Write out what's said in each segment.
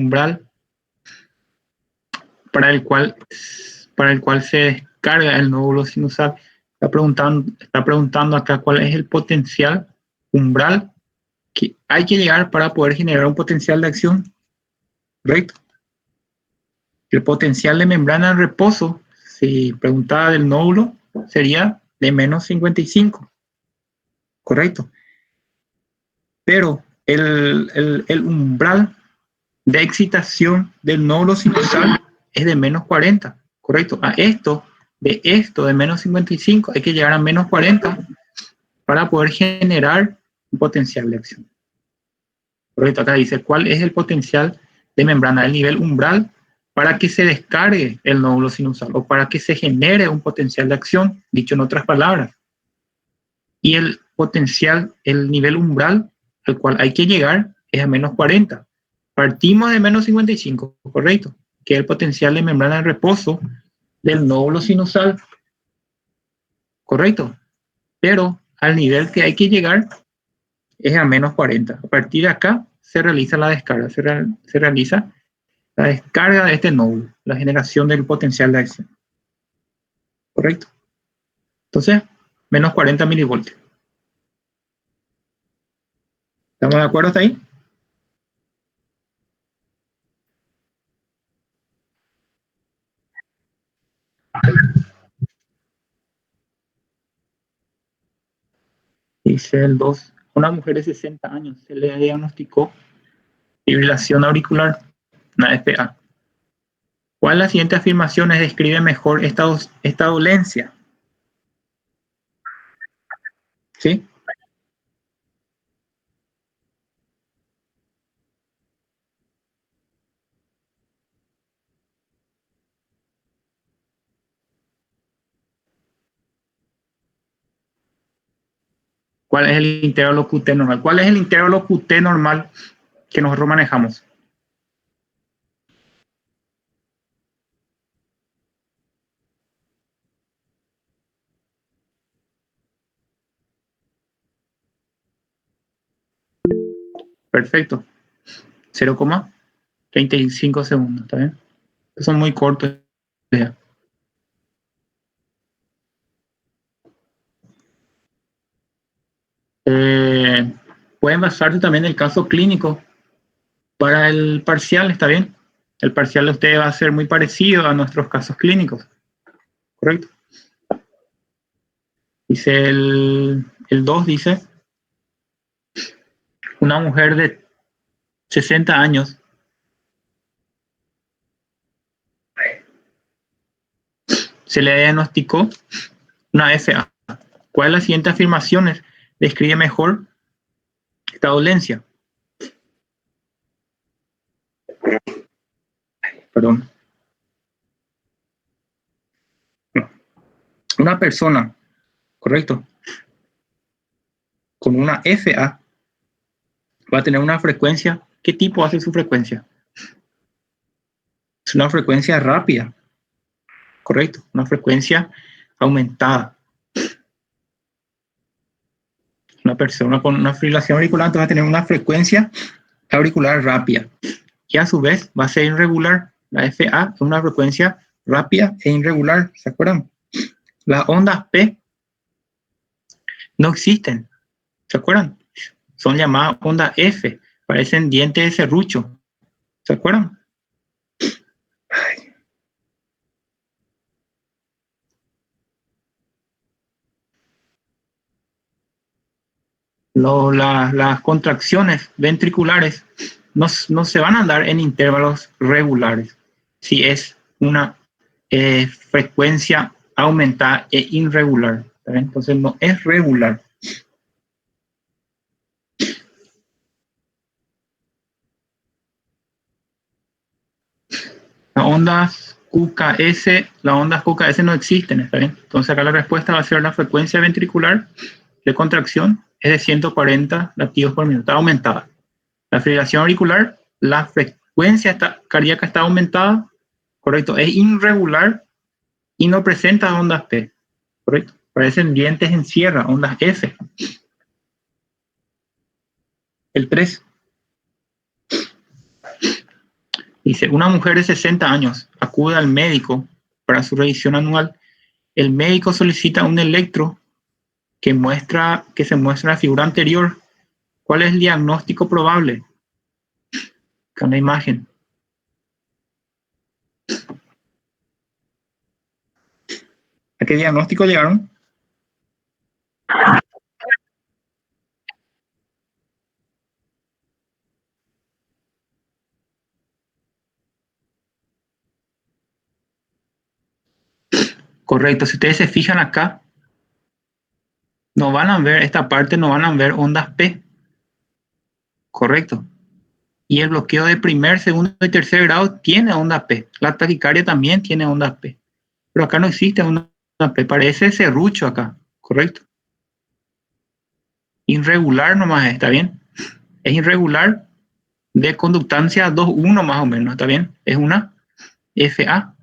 umbral para el cual se descarga el nódulo sinusal. Está preguntando acá cuál es el potencial umbral que hay que llegar para poder generar un potencial de acción, ¿correcto? El potencial de membrana de reposo, si preguntaba del nódulo, sería de menos 55, ¿correcto? Pero el umbral de excitación del nódulo sinusal es de menos 40, ¿correcto? De menos 55 hay que llegar a menos 40 para poder generar un potencial de acción. Correcto, acá dice cuál es el potencial de membrana del nivel umbral para que se descargue el nódulo sinusal o para que se genere un potencial de acción, dicho en otras palabras. Y el potencial, el nivel umbral al cual hay que llegar es a menos 40. Partimos de menos 55, correcto, que es el potencial de membrana de reposo del nódulo sinusal, correcto, pero al nivel que hay que llegar es a menos 40. A partir de acá se realiza la descarga, se realiza la descarga de este nódulo, la generación del potencial de acción, correcto. Entonces, menos 40 milivoltios. ¿Estamos de acuerdo hasta ahí? Dice el 2. Una mujer de 60 años se le diagnosticó fibrilación auricular, una FA. ¿Cuál de las siguientes afirmaciones describe mejor esta dolencia? ¿Sí? ¿Cuál es el intervalo QT normal? ¿Cuál es el intervalo QT normal que nosotros manejamos? Perfecto. 0,35 segundos, ¿está bien? Son muy cortos. Pueden basarse también en el caso clínico para el parcial, ¿está bien? El parcial de ustedes va a ser muy parecido a nuestros casos clínicos, ¿correcto? Dice el 2, dice, una mujer de 60 años se le diagnosticó una FA. ¿Cuál de las siguientes afirmaciones describe mejor esta dolencia? Perdón. Una persona, correcto, con una FA va a tener una frecuencia. ¿Qué tipo hace su frecuencia? Es una frecuencia rápida, correcto, una frecuencia aumentada. Una persona con una fibrilación auricular va a tener una frecuencia auricular rápida y a su vez va a ser irregular. La FA es una frecuencia rápida e irregular, ¿se acuerdan? Las ondas P no existen, ¿se acuerdan? Son llamadas ondas F, parecen dientes de serrucho, ¿se acuerdan? Las contracciones ventriculares no se van a dar en intervalos regulares si es una frecuencia aumentada e irregular, ¿sabes? Entonces no es regular. Las ondas QKS no existen, ¿está bien? Entonces acá la respuesta va a ser la frecuencia ventricular de contracción es de 140 latidos por minuto, está aumentada. La fibrilación auricular, la frecuencia cardíaca está aumentada, correcto, es irregular y no presenta ondas P, correcto. Parecen dientes en sierra, ondas F. El 3. Dice, una mujer de 60 años acude al médico para su revisión anual. El médico solicita un electro que se muestra en la figura anterior. ¿Cuál es el diagnóstico probable? Con la imagen. ¿A qué diagnóstico llegaron? Correcto. Si ustedes se fijan acá, no van a ver esta parte, no van a ver ondas P. Correcto. Y el bloqueo de primer, segundo y tercer grado tiene onda P. La taquicardia también tiene onda P. Pero acá no existe onda P. Parece serrucho acá. Correcto. Irregular nomás, ¿está bien? Es irregular de conductancia 2,1 más o menos, ¿está bien? Es una FA.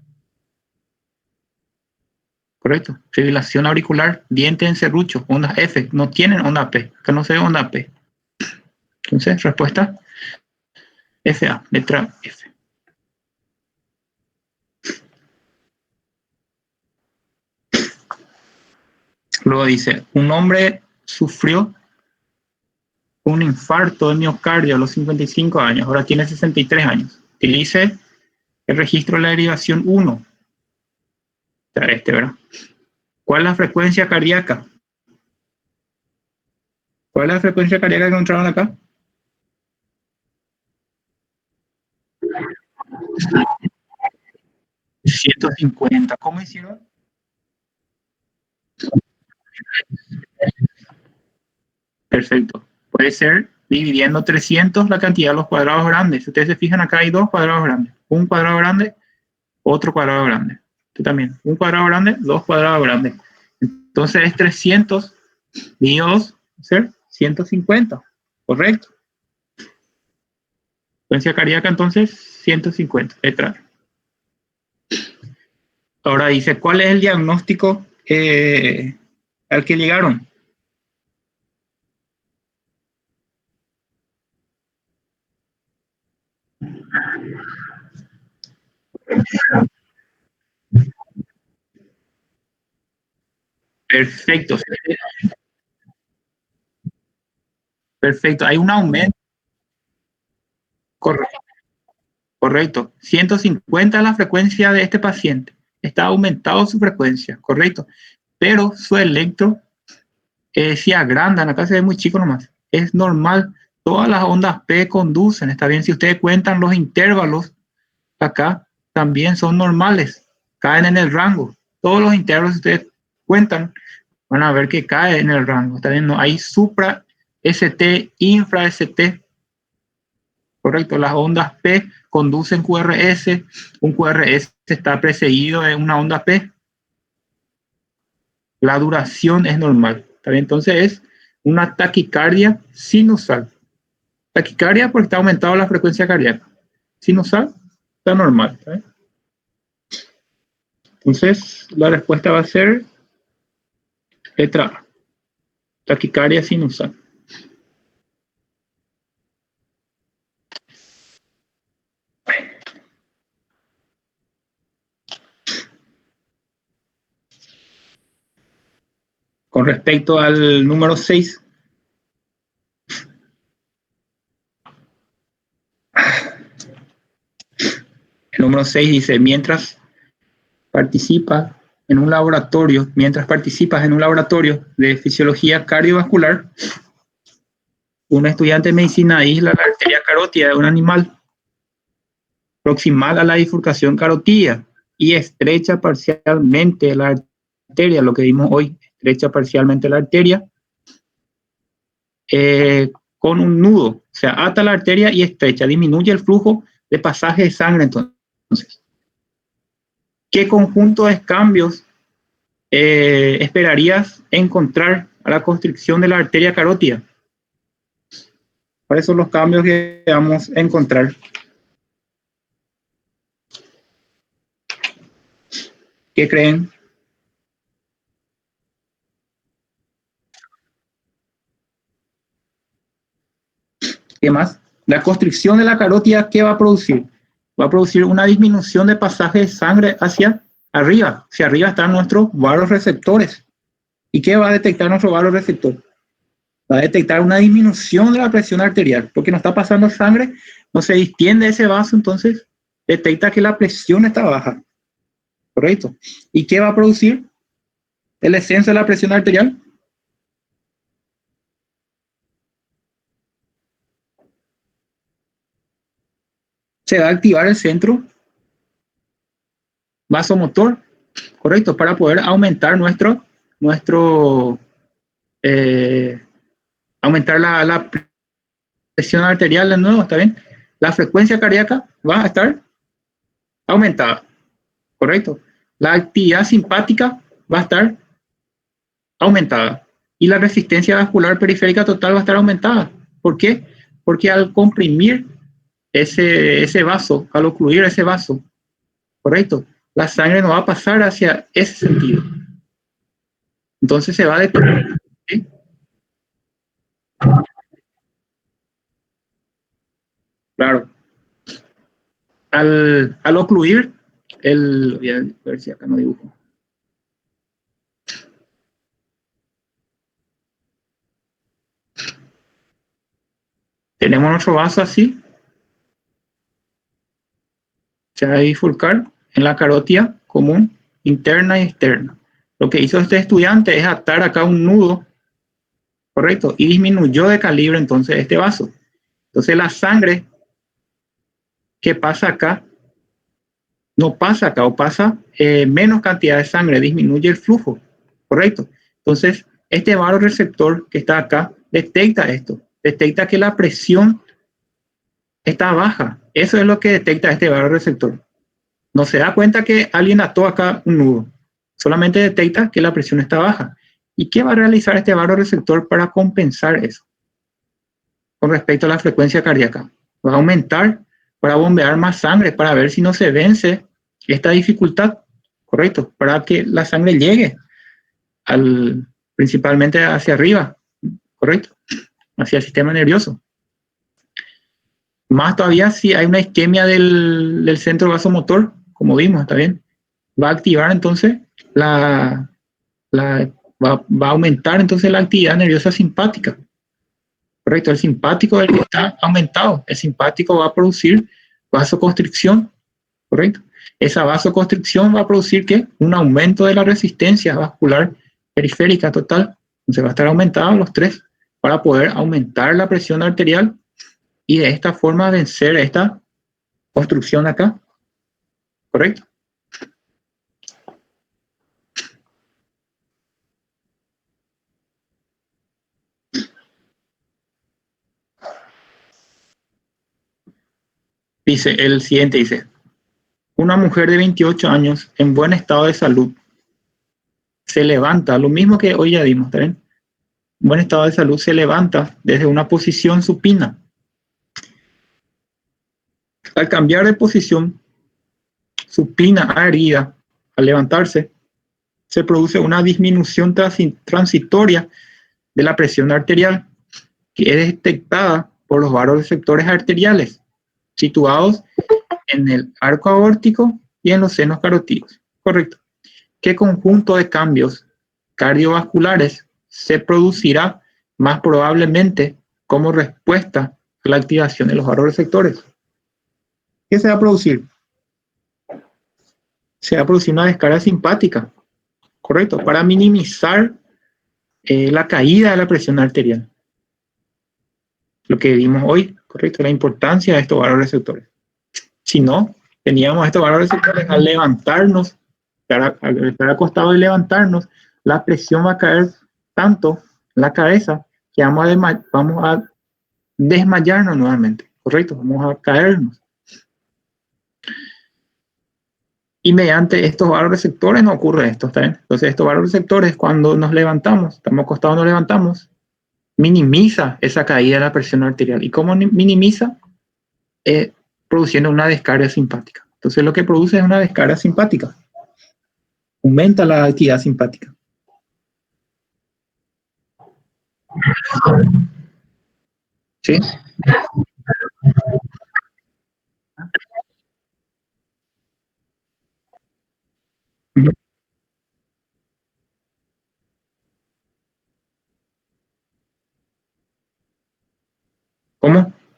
Correcto. Fibrilación auricular, diente en serrucho, onda F. No tienen onda P. Acá no se ve onda P. Entonces, respuesta FA, letra F. Luego dice, un hombre sufrió un infarto de miocardio a los 55 años, ahora tiene 63 años. Utilice el registro de la derivación 1. O sea, ¿verdad? ¿Cuál es la frecuencia cardíaca? ¿Cuál es la frecuencia cardíaca que encontraron acá? 150. ¿Cómo hicieron? Perfecto. Puede ser dividiendo 300 la cantidad de los cuadrados grandes. Si ustedes se fijan, acá hay dos cuadrados grandes. Un cuadrado grande, otro cuadrado grande. Tú también. Un cuadrado grande, dos cuadrados grandes. Entonces es 300 dividido 2, ser 150. Correcto. Frecuencia cardíaca, entonces, 150. Letra. Ahora dice, ¿cuál es el diagnóstico al que llegaron? Perfecto. Perfecto. Hay un aumento. Correcto. Correcto. 150 es la frecuencia de este paciente. Está aumentado su frecuencia. Correcto. Pero su electro se agrandan. Acá se ve muy chico nomás. Es normal. Todas las ondas P conducen. Está bien. Si ustedes cuentan los intervalos, acá también son normales. Caen en el rango. Todos los intervalos que ustedes cuentan van a ver que cae en el rango. Está bien. No hay supra ST, infra ST. Correcto, las ondas P conducen QRS, un QRS está precedido de una onda P, la duración es normal, ¿está bien? Entonces es una taquicardia sinusal. Taquicardia porque está aumentado la frecuencia cardíaca. Sinusal está normal, ¿está bien? Entonces la respuesta va a ser letra A, taquicardia sinusal. Con respecto al número 6, el número 6 dice, mientras participas en un laboratorio de fisiología cardiovascular, un estudiante de medicina aísla la arteria carótida de un animal proximal a la bifurcación carotidia y estrecha parcialmente la arteria, lo que vimos hoy, estrecha parcialmente la arteria con un nudo, o sea, ata la arteria y estrecha, disminuye el flujo de pasaje de sangre. Entonces, ¿qué conjunto de cambios esperarías encontrar a la constricción de la arteria carótida? ¿Cuáles son los cambios que vamos a encontrar? ¿Qué creen? ¿Qué más? La constricción de la carótida, ¿qué va a producir? va a producir una disminución de pasaje de sangre hacia arriba. Hacia arriba están nuestros vasoreceptores. ¿Y qué va a detectar nuestro vasoreceptor? Va a detectar una disminución de la presión arterial, porque no está pasando sangre, no se distiende ese vaso, entonces detecta que la presión está baja. Correcto. ¿Y qué va a producir el descenso de la presión arterial? Se va a activar el centro vasomotor, correcto, para poder aumentar nuestro eh, aumentar la presión arterial de nuevo, ¿está bien? La frecuencia cardíaca va a estar aumentada, correcto. La actividad simpática va a estar aumentada y la resistencia vascular periférica total va a estar aumentada. ¿Por qué? Porque al comprimir ese vaso, al ocluir ese vaso, correcto, la sangre no va a pasar hacia ese sentido. Entonces se va a detener. ¿Sí? Claro. Al ocluir, voy a ver si acá no dibujo. Tenemos nuestro vaso así, se va a bifurcar en la carótida común interna y externa. Lo que hizo este estudiante es atar acá un nudo, correcto, y disminuyó de calibre entonces este vaso. Entonces la sangre que pasa acá no pasa acá o pasa menos cantidad de sangre, disminuye el flujo, correcto. Entonces este vasoreceptor que está acá detecta esto, detecta que la presión está baja. Eso es lo que detecta este vasoreceptor. No se da cuenta que alguien ató acá un nudo, solamente detecta que la presión está baja. ¿Y qué va a realizar este vasoreceptor para compensar eso? Con respecto a la frecuencia cardíaca, va a aumentar para bombear más sangre, para ver si no se vence esta dificultad, correcto, para que la sangre llegue principalmente hacia arriba, correcto, hacia el sistema nervioso. Más todavía si hay una isquemia del centro vasomotor, como vimos, está bien, va a activar entonces va a aumentar entonces la actividad nerviosa simpática. Correcto, el simpático es el que está aumentado. El simpático va a producir vasoconstricción, correcto. Esa vasoconstricción va a producir ¿qué? Un aumento de la resistencia vascular periférica total. Entonces va a estar aumentado los tres para poder aumentar la presión arterial y de esta forma vencer esta construcción acá, correcto. Dice, el siguiente dice, una mujer de 28 años en buen estado de salud se levanta, lo mismo que hoy ya dimos, ¿está bien? Buen estado de salud se levanta desde una posición supina. Al cambiar de posición supina a erguida, al levantarse, se produce una disminución transitoria de la presión arterial que es detectada por los vasoreceptores arteriales situados en el arco aórtico y en los senos carotídeos. Correcto. ¿Qué conjunto de cambios cardiovasculares se producirá más probablemente como respuesta a la activación de los vasoreceptores? ¿Qué se va a producir? Se va a producir una descarga simpática, correcto, para minimizar la caída de la presión arterial. Lo que vimos hoy, correcto, la importancia de estos vasoreceptores. Si no, teníamos estos vasoreceptores al levantarnos, al estar acostados y levantarnos, la presión va a caer tanto en la cabeza que vamos a desmayarnos nuevamente, correcto, vamos a caernos. Y mediante estos vasoreceptores no ocurre esto, ¿está bien? Entonces estos vasoreceptores cuando nos levantamos, estamos acostados, nos levantamos, minimiza esa caída de la presión arterial. ¿Y cómo minimiza? Produciendo una descarga simpática. Entonces lo que produce es una descarga simpática. Aumenta la actividad simpática. ¿Sí?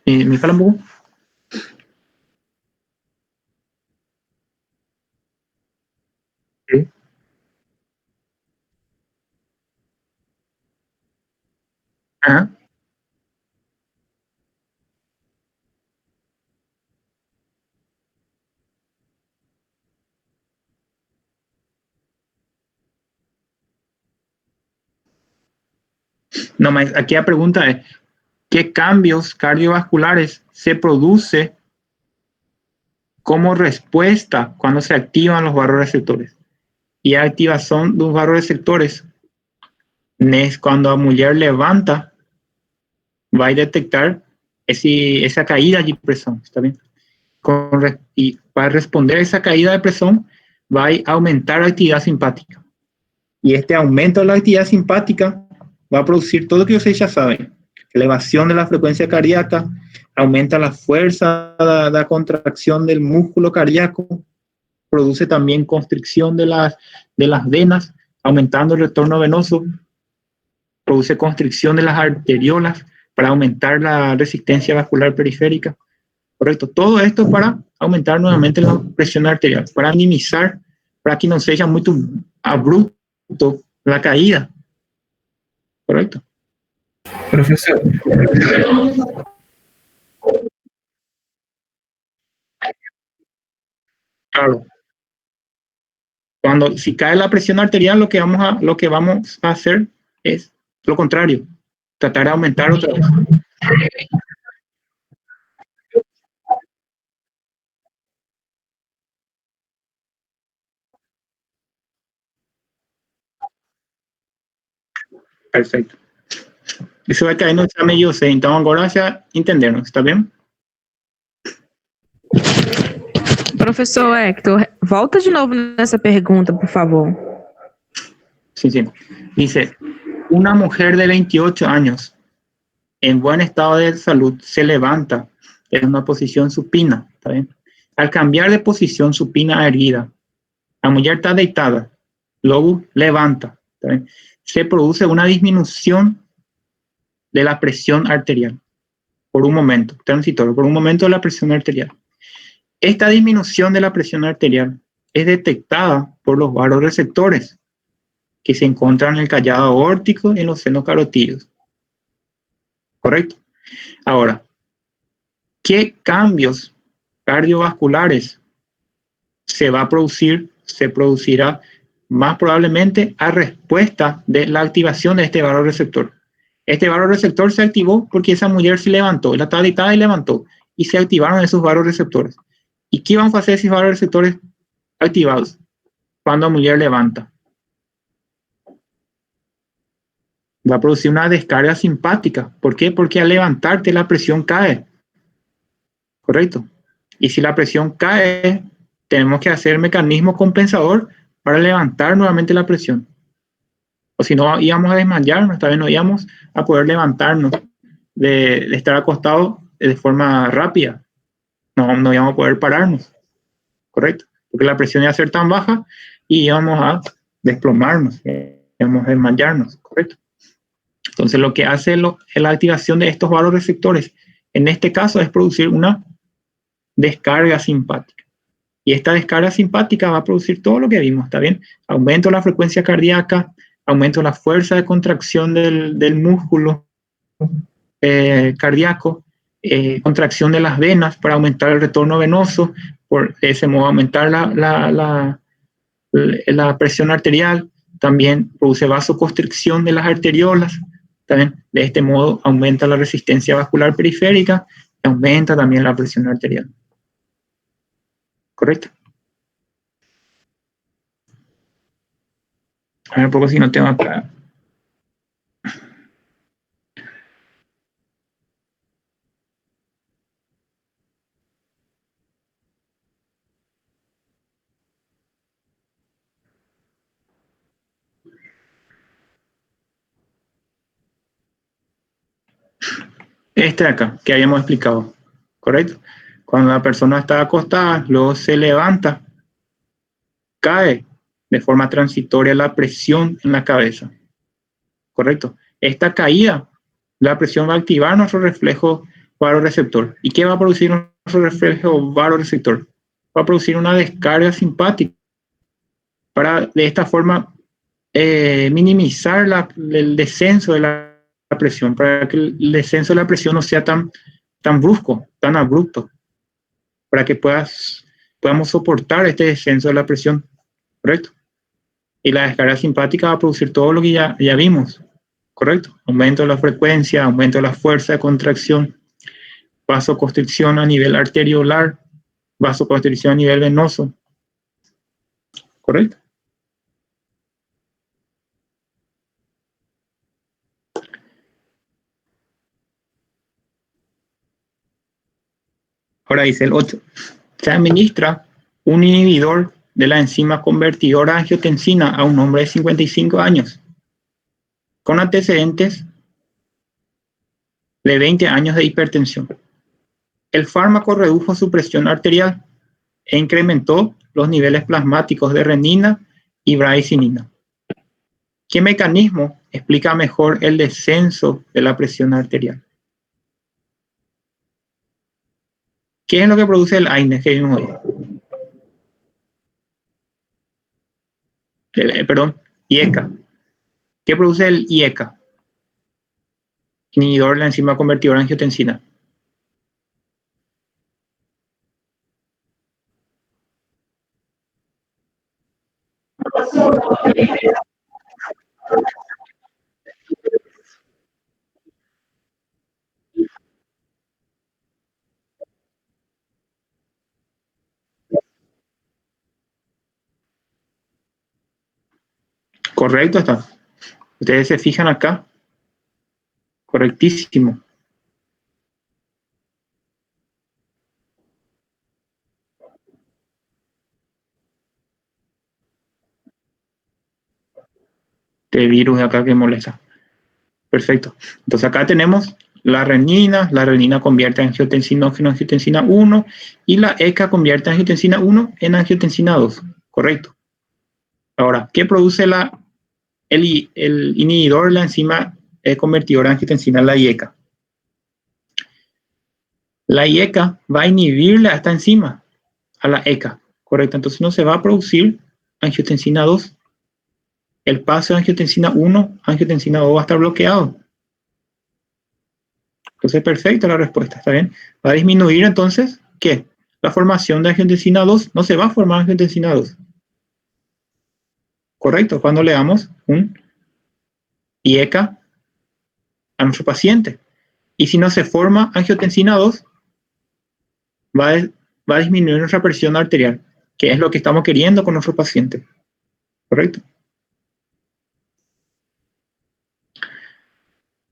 ¿Me fala un poco? Sí. Ajá. No, aquí la pregunta es, ¿qué cambios cardiovasculares se produce como respuesta cuando se activan los barroreceptores? Y la activación de los barroreceptores es cuando la mujer levanta, va a detectar esa caída de presión, ¿está bien? Y para responder a esa caída de presión, va a aumentar la actividad simpática. Y este aumento de la actividad simpática va a producir todo lo que ustedes ya saben. Elevación de la frecuencia cardíaca, aumenta la fuerza, la contracción del músculo cardíaco, produce también constricción de las venas, aumentando el retorno venoso, produce constricción de las arteriolas para aumentar la resistencia vascular periférica. Correcto. Todo esto para aumentar nuevamente la presión arterial, para minimizar, para que no sea muy abrupto la caída. Correcto. Profesor, Claro. Si cae la presión arterial, lo que vamos a hacer es lo contrario, tratar de aumentar otra vez. Perfecto. Isso vai cair no exame de você. Então, agora já entenderam, está bem? Professor Hector, volta de novo nessa pergunta, por favor. Sí, sí. Dice, una mujer de 28 años en buen estado de salud se levanta en una posición supina, ¿está bien? Al cambiar de posición supina erguida, la mujer está deitada, luego levanta, ¿está bien? Se produce una disminución de la presión arterial por un momento, transitorio, por un momento de la presión arterial. Esta disminución de la presión arterial es detectada por los vasoreceptores que se encuentran en el callado aórtico y en los senos carotídeos. ¿Correcto? Ahora, ¿qué cambios cardiovasculares se va a producir? Se producirá más probablemente a respuesta de la activación de este vasoreceptor. Este vasoreceptor se activó porque esa mujer se levantó, la estaba deitada y levantó, y se activaron esos vasoreceptores. ¿Y qué vamos a hacer si esos receptores activados? Cuando la mujer levanta, va a producir una descarga simpática. ¿Por qué? Porque al levantarte la presión cae. ¿Correcto? Y si la presión cae, tenemos que hacer mecanismo compensador para levantar nuevamente la presión. O si no, íbamos a desmayarnos, tal vez no íbamos a poder levantarnos de estar acostados de forma rápida. No íbamos a poder pararnos. ¿Correcto? Porque la presión iba a ser tan baja y íbamos a desplomarnos, íbamos a desmayarnos, ¿correcto? Entonces lo que hace la activación de estos vasoreceptores, en este caso, es producir una descarga simpática. Y esta descarga simpática va a producir todo lo que vimos, ¿está bien? Aumento de la frecuencia cardíaca, aumento de la fuerza de contracción del músculo cardíaco, contracción de las venas para aumentar el retorno venoso, por ese modo aumentar la presión arterial, también produce vasoconstricción de las arteriolas, también de este modo aumenta la resistencia vascular periférica y aumenta también la presión arterial. ¿Correcto? A ver un poco si no tengo acá. Este de acá, que habíamos explicado, ¿correcto? Cuando la persona está acostada, luego se levanta, cae de forma transitoria la presión en la cabeza, ¿correcto? Esta caída, la presión va a activar nuestro reflejo vasoreceptor. ¿Y qué va a producir nuestro reflejo vasoreceptor? Va a producir una descarga simpática para de esta forma minimizar el descenso de la presión, para que el descenso de la presión no sea tan brusco, tan abrupto, para que podamos soportar este descenso de la presión, ¿correcto? Y la descarga simpática va a producir todo lo que ya vimos, ¿correcto? Aumento de la frecuencia, aumento de la fuerza de contracción, vasoconstricción a nivel arteriolar, vasoconstricción a nivel venoso, ¿correcto? Ahora dice el 8. Se administra un inhibidor de la enzima convertidora de angiotensina a un hombre de 55 años con antecedentes de 20 años de hipertensión. El fármaco redujo su presión arterial e incrementó los niveles plasmáticos de renina y bradicininina. ¿Qué mecanismo explica mejor el descenso de la presión arterial? ¿Qué es lo que produce el AINE que vimos hoy? IECA. ¿Qué produce el IECA? Inhibidor de la enzima convertidora de angiotensina. Correcto está. Ustedes se fijan acá. Correctísimo. Este virus de acá que molesta. Perfecto. Entonces acá tenemos la renina convierte angiotensinógeno en angiotensina 1 y la ECA convierte angiotensina 1 en angiotensina 2. Correcto. Ahora, ¿qué produce el inhibidor de la enzima convertidora de angiotensina, la IECA? La IECA va a inhibirle a esta enzima, a la ECA, correcto. Entonces no se va a producir angiotensina 2. El paso de angiotensina 1 a angiotensina 2 va a estar bloqueado. Entonces, perfecto la respuesta, ¿está bien? Va a disminuir entonces, ¿qué? La formación de angiotensina 2, no se va a formar angiotensina 2. Correcto, cuando le damos un IECA a nuestro paciente. Y si no se forma angiotensina 2, va a disminuir nuestra presión arterial, que es lo que estamos queriendo con nuestro paciente. ¿Correcto?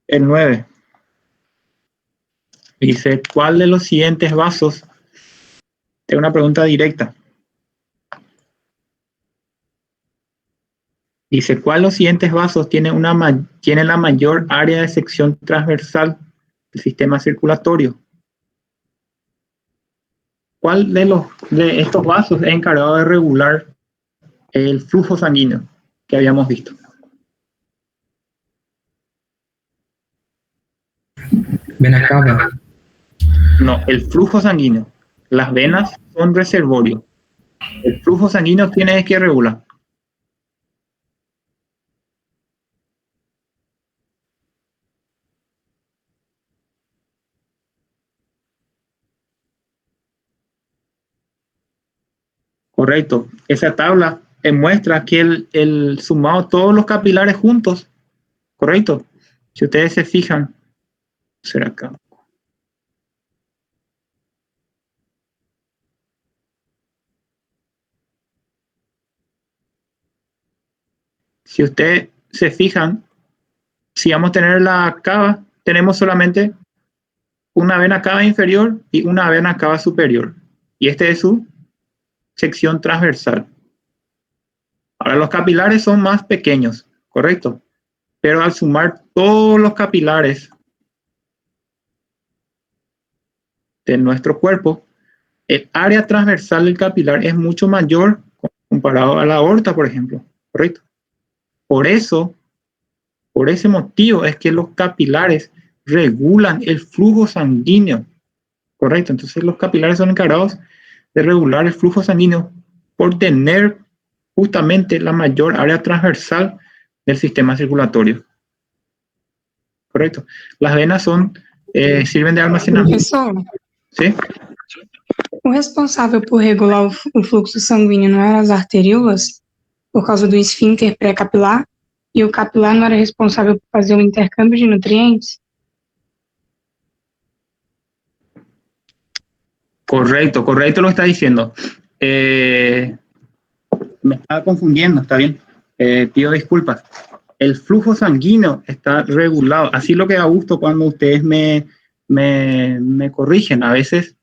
El 9. Dice, ¿cuál de los siguientes vasos? Tengo una pregunta directa. Dice, ¿cuál de los siguientes vasos tiene la mayor área de sección transversal del sistema circulatorio? ¿Cuál de estos vasos es encargado de regular el flujo sanguíneo que habíamos visto? Vena cava. No, el flujo sanguíneo. Las venas son reservorio. El flujo sanguíneo tiene que regular. Correcto. Esa tabla muestra que el sumado todos los capilares juntos, correcto. Si ustedes se fijan, será acá. Si ustedes se fijan, si vamos a tener la cava, tenemos solamente una vena cava inferior y una vena cava superior. Y este es su sección transversal. Ahora los capilares son más pequeños, correcto. Pero al sumar todos los capilares de nuestro cuerpo, el área transversal del capilar es mucho mayor comparado a la aorta, por ejemplo, correcto. Por ese motivo es que los capilares regulan el flujo sanguíneo, correcto. Entonces los capilares son encargados de regular el flujo sanguíneo por tener justamente la mayor área transversal del sistema circulatorio, correcto. Las venas sirven de almacenamiento. Professor, ¿Sí? o responsável por regular o fluxo sanguíneo não eram as arteriolas, por causa do esfíncter pré-capilar, e o capilar não era responsável por fazer o intercâmbio de nutrientes? Correcto lo que está diciendo. Me estaba confundiendo, está bien. Pido disculpas. El flujo sanguíneo está regulado. Así lo que da gusto cuando ustedes me corrigen. A veces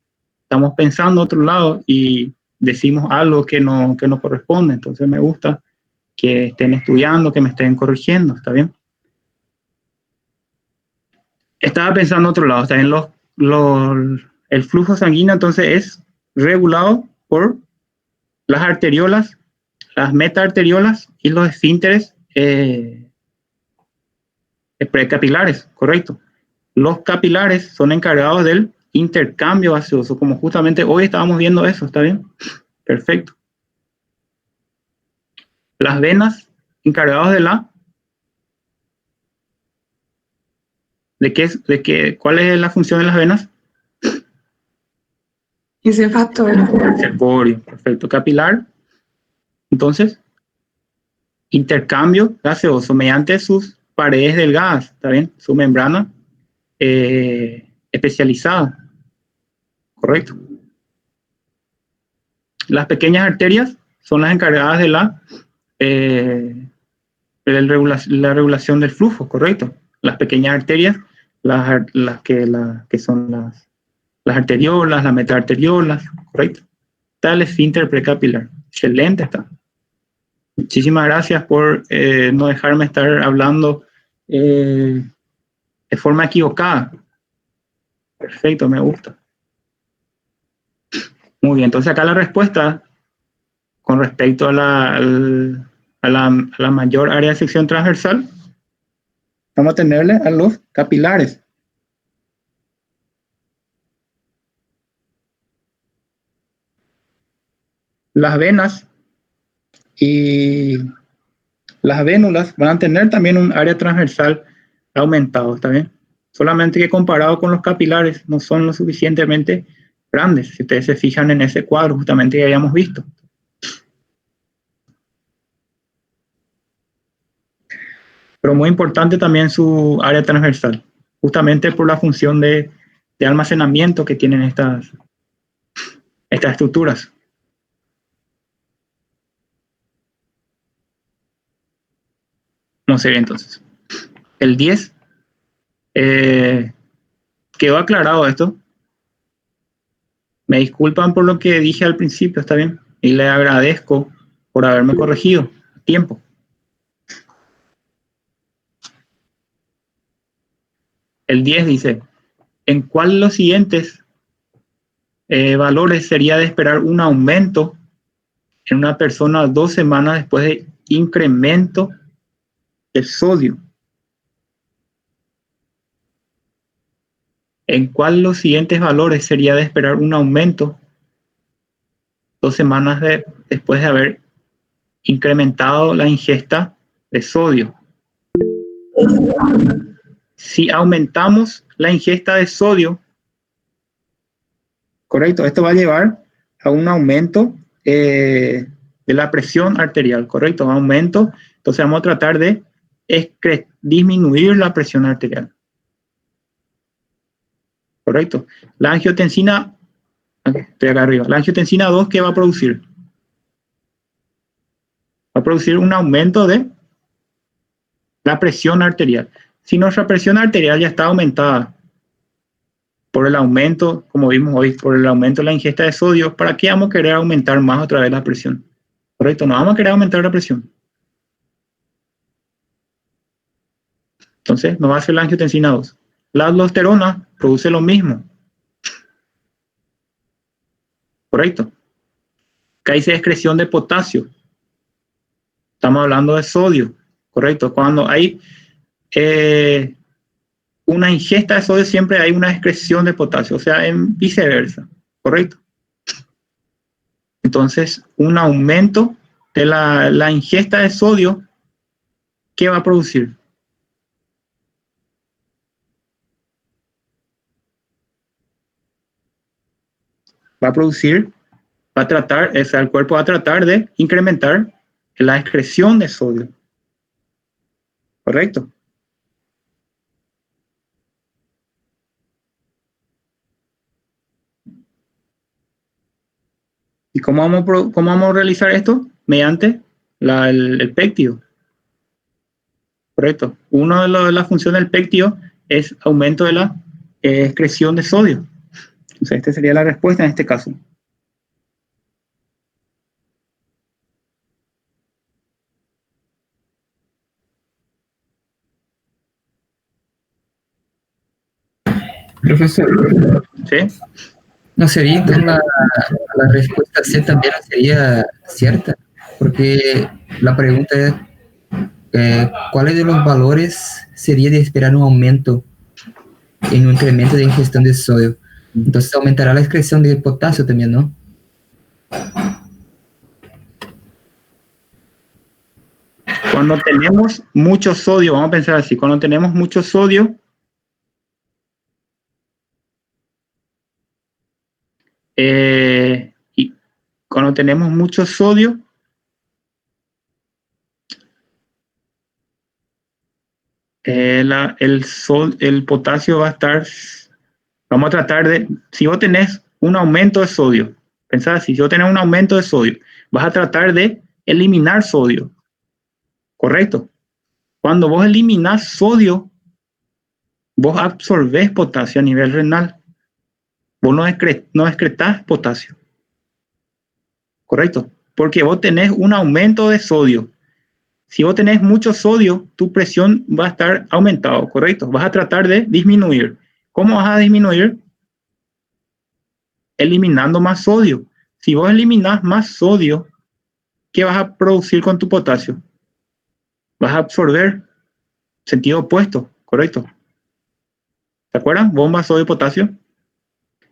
estamos pensando a otro lado y decimos algo que no corresponde. Entonces me gusta que estén estudiando, que me estén corrigiendo, ¿está bien? Estaba pensando a otro lado, está bien. El flujo sanguíneo entonces es regulado por las arteriolas, las metaarteriolas y los esfínteres precapilares, correcto. Los capilares son encargados del intercambio gaseoso, como justamente hoy estábamos viendo eso, ¿está bien? Perfecto. Las venas encargadas ¿cuál es la función de las venas? Reservatório. Reservorio, perfecto. Capilar, entonces, intercambio gaseoso mediante sus paredes delgadas, ¿está bien? Su membrana especializada, correcto. Las pequeñas arterias son las encargadas de la regulación del flujo, correcto. Las pequeñas arterias, las que son las arteriolas, las metaarteriolas, correcto. Está el esfínter precapilar. Excelente está. Muchísimas gracias por no dejarme estar hablando de forma equivocada. Perfecto, me gusta. Muy bien, entonces acá la respuesta con respecto a la mayor área de sección transversal, vamos a tenerle a los capilares. Las venas y las vénulas van a tener también un área transversal aumentado, ¿está bien? Solamente que comparado con los capilares no son lo suficientemente grandes, si ustedes se fijan en ese cuadro justamente que habíamos visto. Pero muy importante también su área transversal, justamente por la función de almacenamiento que tienen estas estructuras. Vamos a ver entonces. El 10. ¿Quedó aclarado esto? Me disculpan por lo que dije al principio, ¿está bien? Y le agradezco por haberme corregido a tiempo. El 10 dice, ¿en cuál de los siguientes valores sería de esperar un aumento en una persona 2 semanas después de incremento de sodio? ¿En cuál de los siguientes valores sería de esperar un aumento 2 semanas después de haber incrementado la ingesta de sodio? Si aumentamos la ingesta de sodio, correcto, esto va a llevar a un aumento de la presión arterial, correcto, un aumento. Entonces vamos a tratar de disminuir la presión arterial. Correcto. La angiotensina, estoy acá arriba, la angiotensina 2, ¿qué va a producir? Va a producir un aumento de la presión arterial. Si nuestra presión arterial ya está aumentada por el aumento, como vimos hoy, por el aumento de la ingesta de sodio, ¿para qué vamos a querer aumentar más otra vez la presión? Correcto, no vamos a querer aumentar la presión. Entonces, no va a ser la angiotensina 2. La aldosterona produce lo mismo. Correcto. Acá dice excreción de potasio. Estamos hablando de sodio. Correcto. Cuando hay una ingesta de sodio siempre hay una excreción de potasio, o sea, en viceversa, ¿correcto? Entonces, un aumento de la ingesta de sodio, ¿qué va a producir? El cuerpo va a tratar de incrementar la excreción de sodio, ¿correcto? ¿Y cómo vamos a realizar esto? Mediante el péptido, ¿correcto? Una de las funciones del péptido es aumento de la excreción de sodio. Entonces, esta sería la respuesta en este caso. Profesor, ¿Sí? ¿no sería entonces la respuesta C también no sería cierta? Porque la pregunta es, ¿cuáles de los valores sería de esperar un aumento en un incremento de ingestión de sodio? Entonces aumentará la excreción de potasio también, ¿no? Cuando tenemos mucho sodio, vamos a pensar así, cuando tenemos mucho sodio, y cuando tenemos mucho sodio, el potasio va a estar, vamos a tratar de, si vos tenés un aumento de sodio, pensá así, si vos tenés un aumento de sodio, vas a tratar de eliminar sodio, ¿correcto? Cuando vos eliminás sodio, vos absorbés potasio a nivel renal, vos no excretás potasio, ¿correcto? Porque vos tenés un aumento de sodio. Si vos tenés mucho sodio, tu presión va a estar aumentado, ¿correcto? Vas a tratar de disminuir. ¿Cómo vas a disminuir? Eliminando más sodio. Si vos eliminás más sodio, ¿qué vas a producir con tu potasio? Vas a absorber sentido opuesto, ¿correcto? ¿Se acuerdan? Bomba, sodio, potasio.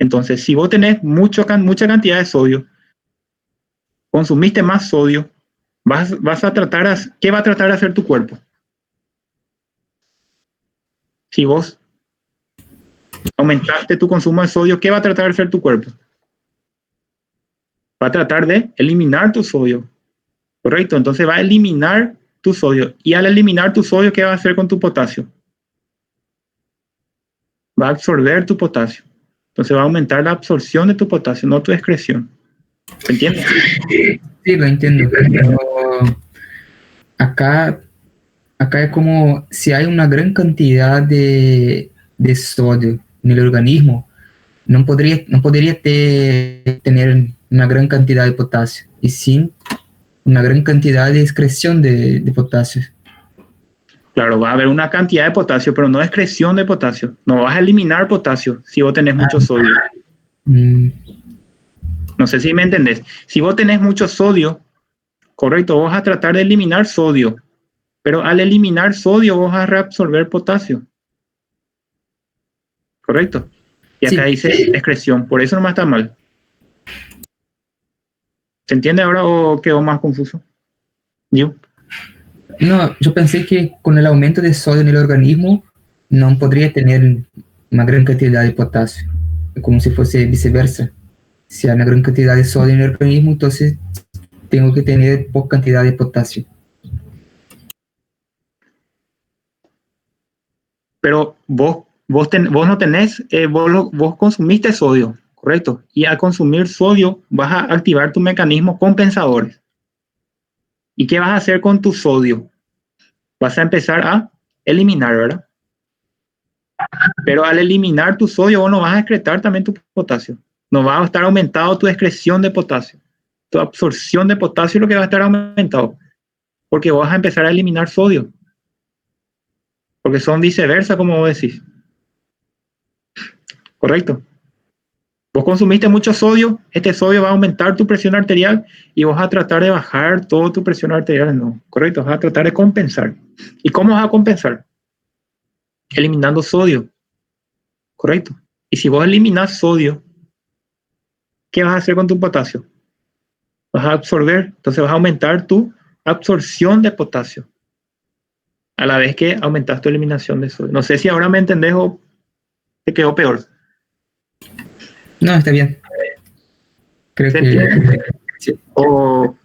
Entonces, si vos tenés mucha cantidad de sodio, consumiste más sodio, vas a tratar, ¿qué va a tratar de hacer tu cuerpo? Si vos aumentaste tu consumo de sodio, ¿qué va a tratar de hacer tu cuerpo? Va a tratar de eliminar tu sodio, ¿correcto? Entonces va a eliminar tu sodio. Y al eliminar tu sodio, ¿qué va a hacer con tu potasio? Va a absorber tu potasio. Entonces va a aumentar la absorción de tu potasio, no tu excreción. ¿Se entiende? Sí, lo entiendo. Pero acá es como si hay una gran cantidad de sodio en el organismo, no podría tener una gran cantidad de potasio, y sin una gran cantidad de excreción de potasio. Claro, va a haber una cantidad de potasio, pero no excreción de potasio. No vas a eliminar potasio si vos tenés mucho sodio. No sé si me entendés. Si vos tenés mucho sodio, correcto, vos vas a tratar de eliminar sodio, pero al eliminar sodio vos vas a reabsorber potasio. ¿Correcto? Y acá Sí. dice excreción, por eso nomás está mal. ¿Se entiende ahora o quedó más confuso? ¿Yo? No, yo pensé que con el aumento de sodio en el organismo no podría tener una gran cantidad de potasio, como si fuese viceversa. Si hay una gran cantidad de sodio en el organismo, entonces tengo que tener poca cantidad de potasio. Pero vos no tenés, vos consumiste sodio, ¿correcto? Y al consumir sodio vas a activar tu mecanismo compensadores. ¿Y qué vas a hacer con tu sodio? Vas a empezar a eliminar, ¿verdad? Pero al eliminar tu sodio, vos no vas a excretar también tu potasio. No va a estar aumentado tu excreción de potasio. Tu absorción de potasio es lo que va a estar aumentado. Porque vos vas a empezar a eliminar sodio. Porque son viceversa, como vos decís. ¿Correcto? Vos consumiste mucho sodio, este sodio va a aumentar tu presión arterial y vas a tratar de bajar toda tu presión arterial. No, correcto, vas a tratar de compensar. ¿Y cómo vas a compensar? eliminando sodio, ¿correcto? Y si vos eliminas sodio, ¿qué vas a hacer con tu potasio? Vas a absorber, entonces vas a aumentar tu absorción de potasio, a la vez que aumentas tu eliminación de sodio. No sé si ahora me entendés o te quedó peor. No, está bien. Creo ¿Se que entiende? sí. O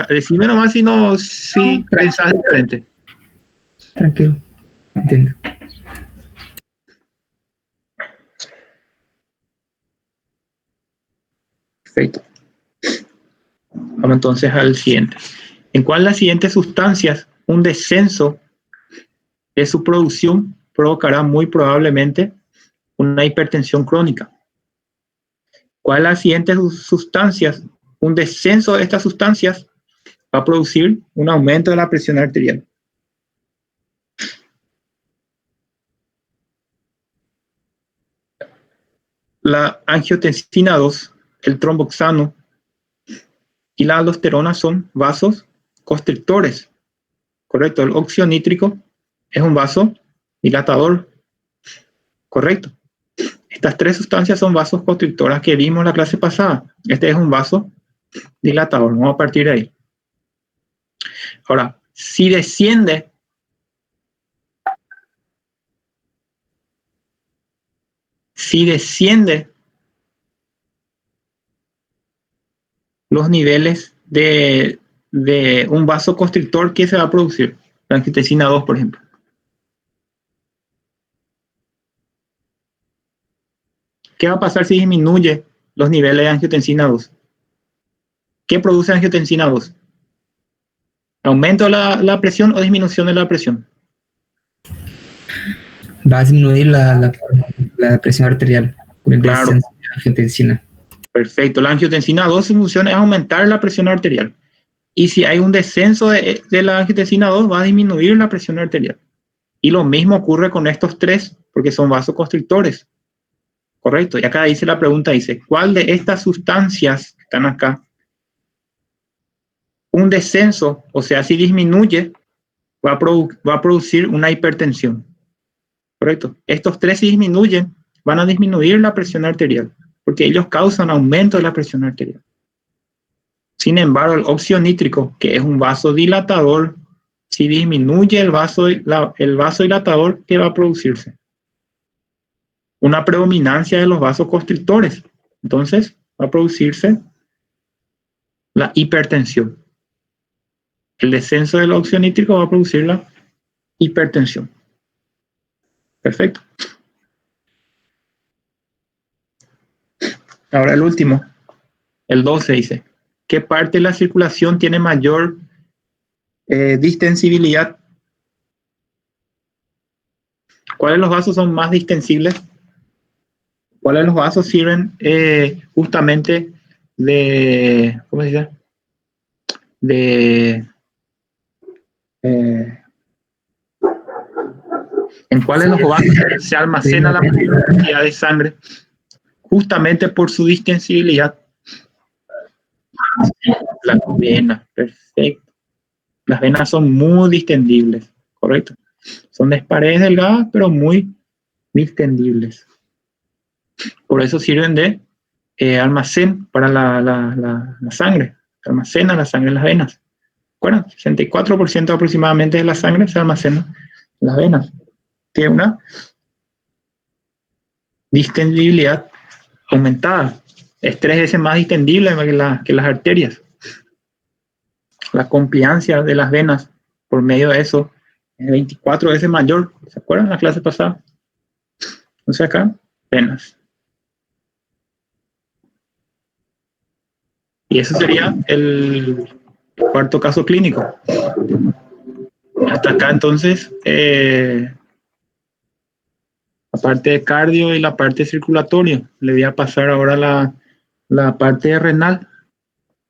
decime nomás si pensás diferente. Tranquilo, entiendo. Perfecto. Vamos entonces al siguiente. ¿En cuál de las siguientes sustancias un descenso de su producción provocará muy probablemente una hipertensión crónica? ¿Cuál de las siguientes sustancias, un descenso de estas sustancias va a producir un aumento de la presión arterial? La angiotensina 2, el tromboxano y la aldosterona son vasos constrictores, ¿correcto? El óxido nítrico es un vasodilatador, ¿correcto? Estas tres sustancias son vasos constrictoras que vimos en la clase pasada. Este es un vasodilatador. Vamos a partir de ahí. Ahora, si desciende los niveles de un vasoconstrictor, ¿qué se va a producir? La angiotensina 2, por ejemplo. ¿Qué va a pasar si disminuye los niveles de angiotensina 2? ¿Qué produce angiotensina 2? ¿Aumento de la presión o disminución de la presión? Va a disminuir la presión arterial con el Claro. descenso de la angiotensina. Perfecto. La angiotensina 2, su función es aumentar la presión arterial. Y si hay un descenso de la angiotensina 2, va a disminuir la presión arterial. Y lo mismo ocurre con estos tres, porque son vasoconstrictores. Correcto. Y acá dice la pregunta, dice, ¿cuál de estas sustancias que están acá, un descenso, o sea, si disminuye, va a producir una hipertensión? Correcto. Estos tres, si disminuyen, van a disminuir la presión arterial, porque ellos causan aumento de la presión arterial. Sin embargo, el óxido nítrico, que es un vasodilatador, si disminuye el vasodilatador, ¿qué va a producirse? Una predominancia de los vasoconstrictores. Entonces, va a producirse la hipertensión. El descenso del óxido nítrico va a producir la hipertensión. Perfecto. Ahora el último, el 12 dice, ¿qué parte de la circulación tiene mayor distensibilidad? ¿Cuáles de los vasos son más distensibles? ¿Cuáles de los vasos sirven justamente de, ¿cómo se dice? ¿En cuáles de los vasos se almacena la mayor cantidad de sangre? Justamente por su distensibilidad. Las venas, perfecto. Las venas son muy distendibles, correcto. Son de paredes delgadas, pero muy distendibles. Por eso sirven de almacén para la sangre. Se almacena la sangre en las venas. Bueno, 64% aproximadamente de la sangre se almacena en las venas. Tiene una distendibilidad aumentada. Es 3 veces más distendible que las arterias. La compliancia de las venas por medio de eso es 24 veces mayor. ¿Se acuerdan la clase pasada? Entonces acá, venas. Y eso sería el cuarto caso clínico. Hasta acá entonces, la parte de cardio y la parte circulatoria. Le voy a pasar ahora la parte renal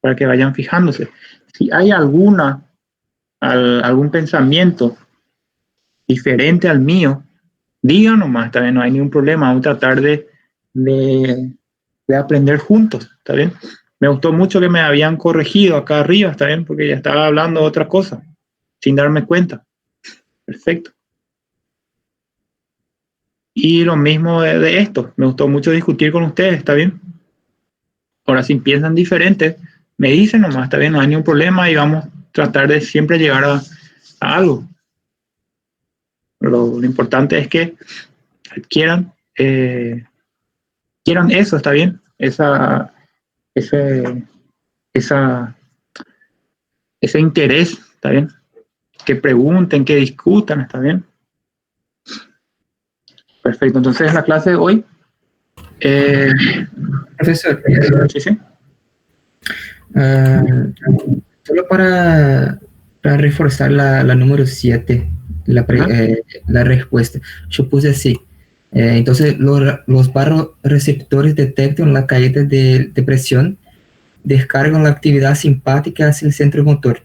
para que vayan fijándose. Si hay algún pensamiento diferente al mío, digan nomás, está bien, no hay ningún problema. Vamos a tratar de aprender juntos, está bien. Me gustó mucho que me habían corregido acá arriba, está bien, porque ya estaba hablando de otra cosa, sin darme cuenta. Perfecto. Y lo mismo de esto. Me gustó mucho discutir con ustedes, ¿está bien? Ahora, si piensan diferente, me dicen nomás, está bien, no hay ningún problema y vamos a tratar de siempre llegar a algo. Lo importante es que quieran eso, está bien, ese interés, está bien, que pregunten, que discutan, está bien. Perfecto, entonces la clase de hoy. Profesor, Sí, sí. solo para reforzar la número 7, la respuesta. Yo puse así. Entonces, los barroreceptores detectan la caída de presión, descargan la actividad simpática hacia el centro motor.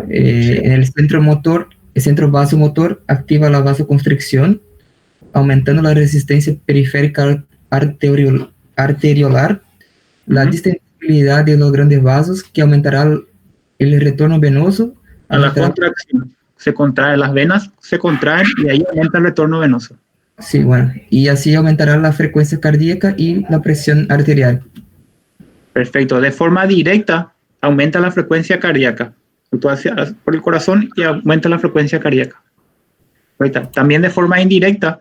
En el centro vasomotor activa la vasoconstricción, aumentando la resistencia periférica arteriolar, la distensibilidad de los grandes vasos, que aumentará el retorno venoso. A la contracción. Se contrae, las venas se contraen y ahí aumenta el retorno venoso. Sí, bueno, y así aumentará la frecuencia cardíaca y la presión arterial. Perfecto. De forma directa, aumenta la frecuencia cardíaca por el corazón y aumenta la frecuencia cardíaca. Ahorita, también de forma indirecta,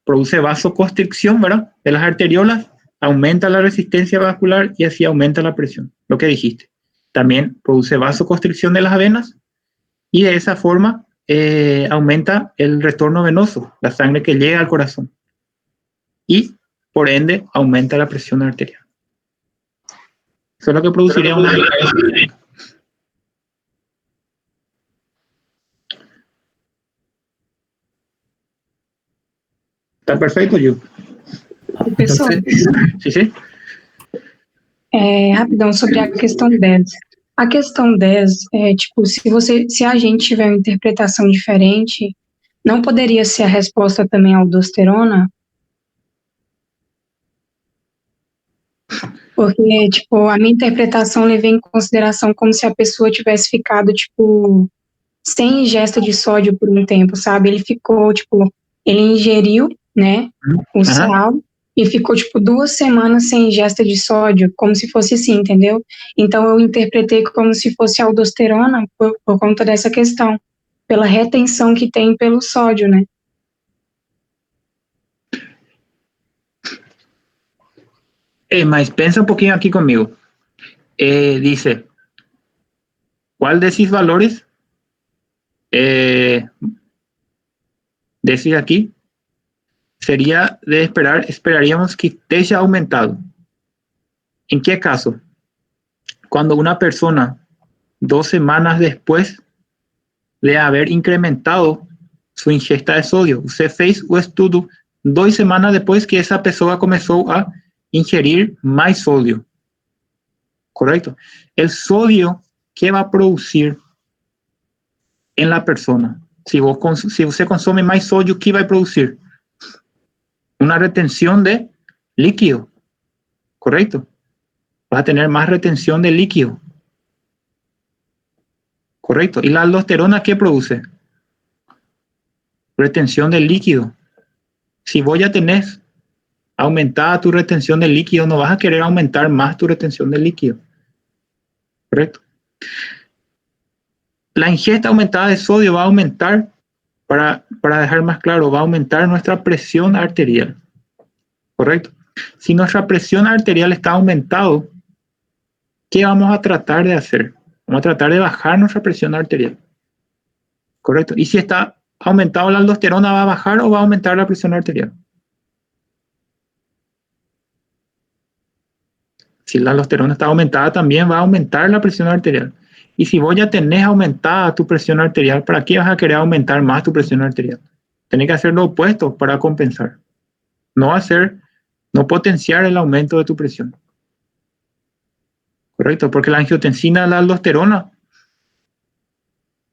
produce vasoconstricción, ¿verdad? De las arteriolas, aumenta la resistencia vascular y así aumenta la presión, lo que dijiste. También produce vasoconstricción de las venas y de esa forma aumenta el retorno venoso, la sangre que llega al corazón. Y, por ende, aumenta la presión arterial. Eso es lo que produciría una... ¿Está perfecto, Yu? Pessoal, Sí, sí. Rapidão, sobre a questão 10. A questão 10 é, tipo, se a gente tiver uma interpretação diferente, não poderia ser a resposta também à aldosterona? Porque, tipo, a minha interpretação levei em consideração como se a pessoa tivesse ficado, tipo, sem ingesta de sódio por um tempo, sabe? Ele ficou, tipo, ele ingeriu, né, o sal e ficou, tipo, 2 semanas sem ingesta de sódio, como se fosse assim, entendeu? Então, eu interpretei como se fosse aldosterona por conta dessa questão, pela retenção que tem pelo sódio, né? Mas pensa un poquito aquí conmigo. Dice, ¿cuál de esos valores decide aquí? Sería de esperar, esperaríamos que esté aumentado. ¿En qué caso? Cuando una persona 2 semanas después de haber incrementado su ingesta de sodio, usted fez o estudio 2 semanas después que esa persona comenzó a ingerir más sodio. Correcto. El sodio que va a producir en la persona, si usted consume más sodio, ¿qué va a producir? Una retención de líquido. Correcto. Va a tener más retención de líquido. Correcto. ¿Y la aldosterona qué produce? Retención de líquido. Si vos ya tenés aumentada tu retención de líquido, no vas a querer aumentar más tu retención de líquido. Correcto. La ingesta aumentada de sodio va a aumentar, para dejar más claro, va a aumentar nuestra presión arterial. Correcto. Si nuestra presión arterial está aumentado, ¿qué vamos a tratar de hacer? Vamos a tratar de bajar nuestra presión arterial. Correcto. Y si está aumentado la aldosterona, ¿va a bajar o va a aumentar la presión arterial? Si la aldosterona está aumentada, también va a aumentar la presión arterial. Y si vos ya tenés aumentada tu presión arterial, ¿para qué vas a querer aumentar más tu presión arterial? Tenés que hacer lo opuesto para compensar. No potenciar el aumento de tu presión. Correcto, porque la angiotensina y la aldosterona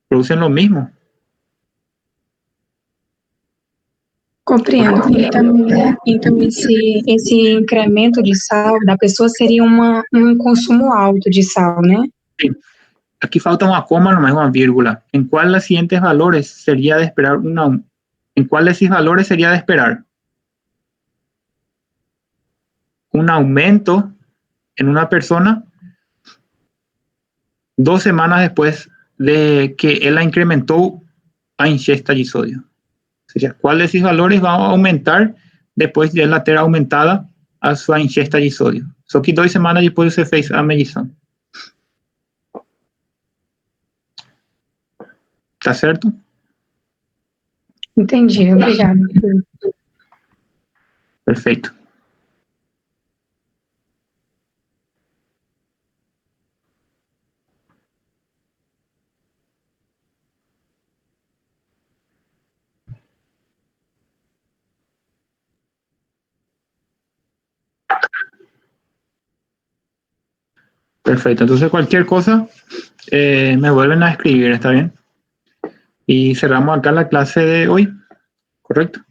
producen lo mismo. Compreendo. Então esse incremento de sal da pessoa seria consumo alto de sal, né? Sí. Aquí falta una coma, nomás una vírgula. ¿En cuál de los siguientes valores sería de esperar ¿En cuál de esos valores sería de esperar? un aumento en una persona 2 semanas después de que él la incrementó a ingesta de sodio. O sea, ¿cuál de esos valores va a aumentar depois de ela ter aumentada a sua ingesta de sódio? Só que 2 semanas depois você fez a medição. Tá certo? Entendi, obrigada. Perfeito. Perfecto, entonces cualquier cosa me vuelven a escribir, ¿está bien? Y cerramos acá la clase de hoy, ¿correcto?